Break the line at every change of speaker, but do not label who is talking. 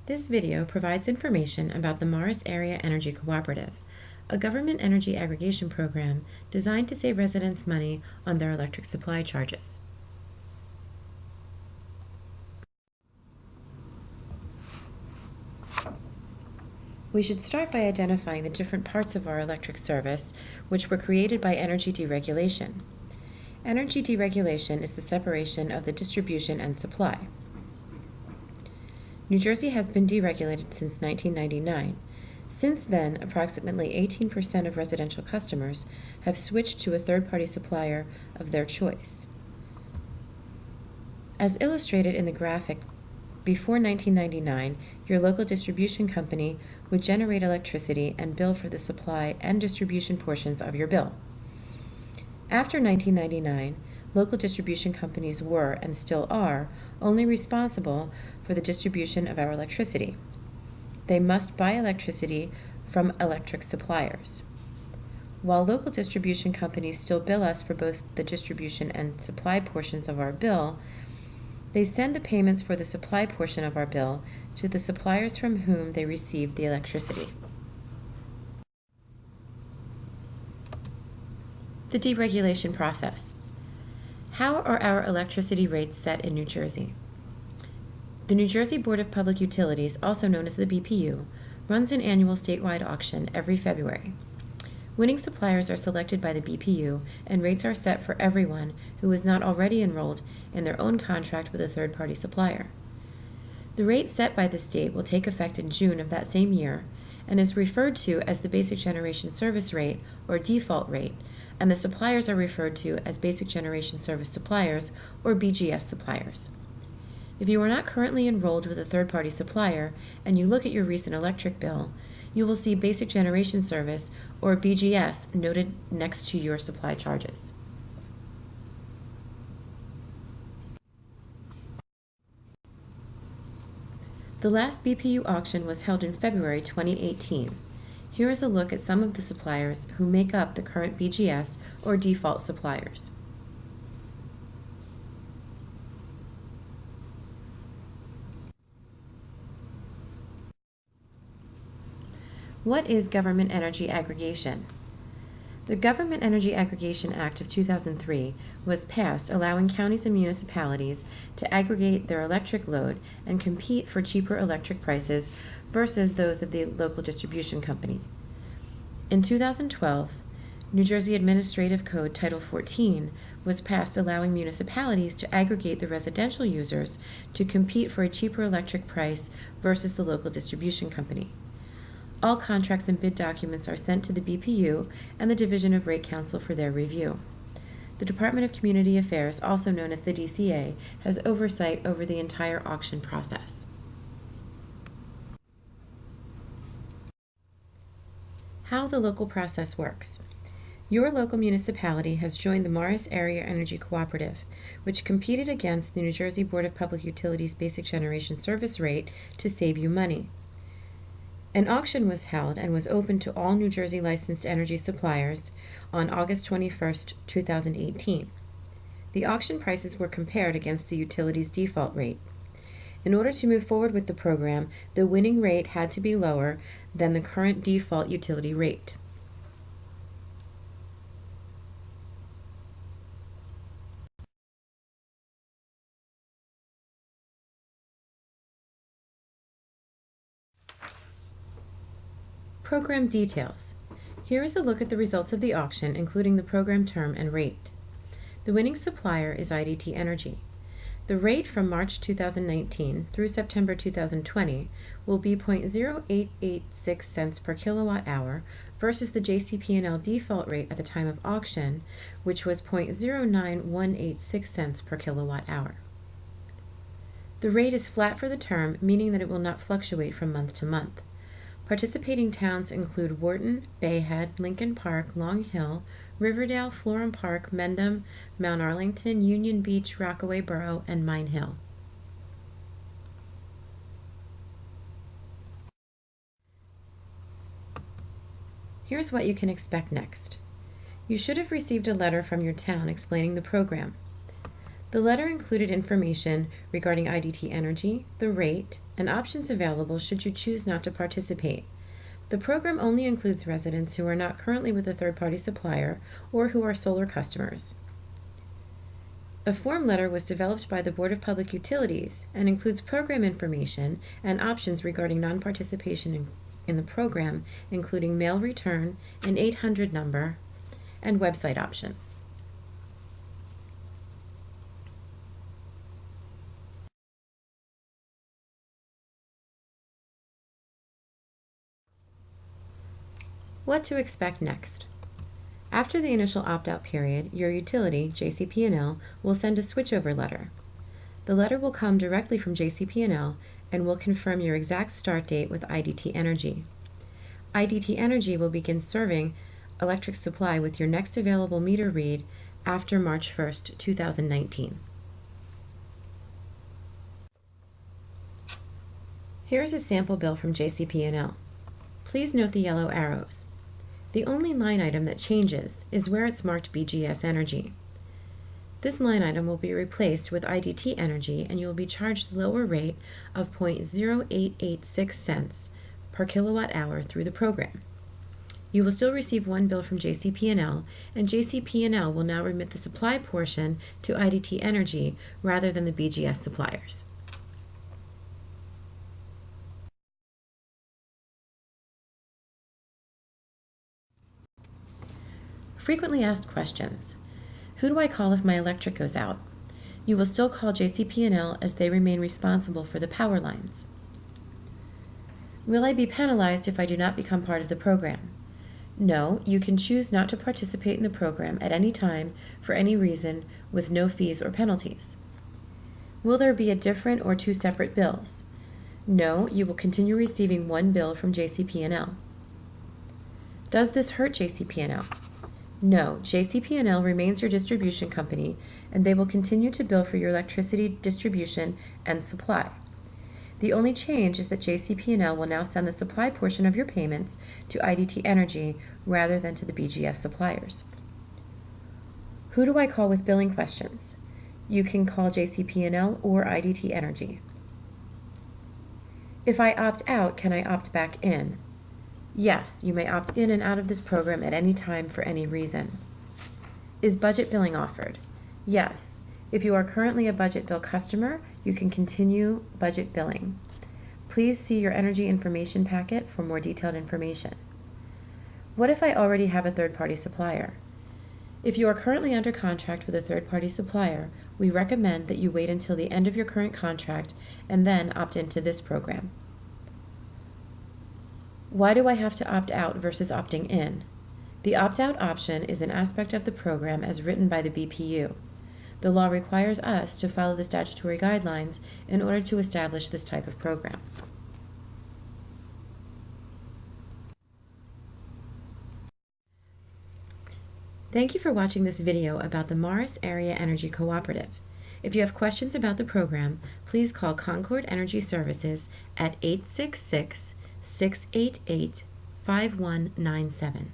This video provides information about the Morris Area Energy Cooperative, a government energy aggregation program designed to save residents money on their electric supply charges. We should start by identifying the different parts of our electric service, which were created by energy deregulation. Energy deregulation is the separation of the distribution and supply. New Jersey has been deregulated since 1999. Since then, approximately 18% of residential customers have switched to a third-party supplier of their choice. As illustrated in the graphic, before 1999, your local distribution company would generate electricity and bill for the supply and distribution portions of your bill. After 1999, local distribution companies were, and still are, only responsible for the distribution of our electricity. They must buy electricity from electric suppliers. While local distribution companies still bill us for both the distribution and supply portions of our bill, they send the payments for the supply portion of our bill to the suppliers from whom they received the electricity. The deregulation process. How are our electricity rates set in New Jersey? The New Jersey Board of Public Utilities, also known as the BPU, runs an annual statewide auction every February. Winning suppliers are selected by the BPU, and rates are set for everyone who is not already enrolled in their own contract with a third-party supplier. The rate set by the state will take effect in June of that same year and is referred to as the Basic Generation Service Rate, or default rate, and the suppliers are referred to as Basic Generation Service Suppliers, or BGS suppliers. If you are not currently enrolled with a third-party supplier and you look at your recent electric bill, you will see Basic Generation Service, or BGS, noted next to your supply charges. The last BPU auction was held in February 2018. Here is a look at some of the suppliers who make up the current BGS, or default suppliers. What is government energy aggregation? The Government Energy Aggregation Act of 2003 was passed, allowing counties and municipalities to aggregate their electric load and compete for cheaper electric prices versus those of the local distribution company. In 2012, New Jersey Administrative Code Title 14 was passed, allowing municipalities to aggregate the residential users to compete for a cheaper electric price versus the local distribution company. All contracts and bid documents are sent to the BPU and the Division of Rate Counsel for their review. The Department of Community Affairs, also known as the DCA, has oversight over the entire auction process. How the local process works. Your local municipality has joined the Morris Area Energy Cooperative, which competed against the New Jersey Board of Public Utilities Basic Generation Service Rate to save you money. An auction was held and was open to all New Jersey licensed energy suppliers on August 21, 2018. The auction prices were compared against the utility's default rate. In order to move forward with the program, the winning rate had to be lower than the current default utility rate. Program details. Here is a look at the results of the auction, including the program term and rate. The winning supplier is IDT Energy. The rate from March 2019 through September 2020 will be 0.0886 cents per kilowatt hour versus the JCP&L default rate at the time of auction, which was 0.09186 cents per kilowatt hour. The rate is flat for the term, meaning that it will not fluctuate from month to month. Participating towns include Wharton, Bayhead, Lincoln Park, Long Hill, Riverdale, Florham Park, Mendham, Mount Arlington, Union Beach, Rockaway Borough, and Mine Hill. Here's what you can expect next. You should have received a letter from your town explaining the program. The letter included information regarding IDT Energy, the rate, and options available should you choose not to participate. The program only includes residents who are not currently with a third-party supplier or who are solar customers. A form letter was developed by the Board of Public Utilities and includes program information and options regarding non-participation in the program, including mail return, an 800 number, and website options. What to expect next? After the initial opt-out period, your utility, JCP&L, will send a switchover letter. The letter will come directly from JCP&L and will confirm your exact start date with IDT Energy. IDT Energy will begin serving electric supply with your next available meter read after March 1st, 2019. Here is a sample bill from JCP&L. Please note the yellow arrows. The only line item that changes is where it's marked BGS Energy. This line item will be replaced with IDT Energy and you will be charged the lower rate of 0.0886 cents per kilowatt hour through the program. You will still receive one bill from JCP&L, and JCP&L will now remit the supply portion to IDT Energy rather than the BGS suppliers. Frequently asked questions. Who do I call if my electric goes out? You will still call JCP&L as they remain responsible for the power lines. Will I be penalized if I do not become part of the program? No, you can choose not to participate in the program at any time for any reason with no fees or penalties. Will there be a different or two separate bills? No, you will continue receiving one bill from JCP&L. Does this hurt JCP&L? No, JCP&L remains your distribution company, and they will continue to bill for your electricity distribution and supply. The only change is that JCP&L will now send the supply portion of your payments to IDT Energy rather than to the BGS suppliers. Who do I call with billing questions? You can call JCP&L or IDT Energy. If I opt out, can I opt back in? Yes, you may opt in and out of this program at any time for any reason. Is budget billing offered? Yes. If you are currently a budget bill customer, you can continue budget billing. Please see your energy information packet for more detailed information. What if I already have a third-party supplier? If you are currently under contract with a third-party supplier, we recommend that you wait until the end of your current contract and then opt into this program. Why do I have to opt out versus opting in? The opt-out option is an aspect of the program as written by the BPU. The law requires us to follow the statutory guidelines in order to establish this type of program. Thank you for watching this video about the Morris Area Energy Cooperative. If you have questions about the program, please call Concord Energy Services at 866-688-5197.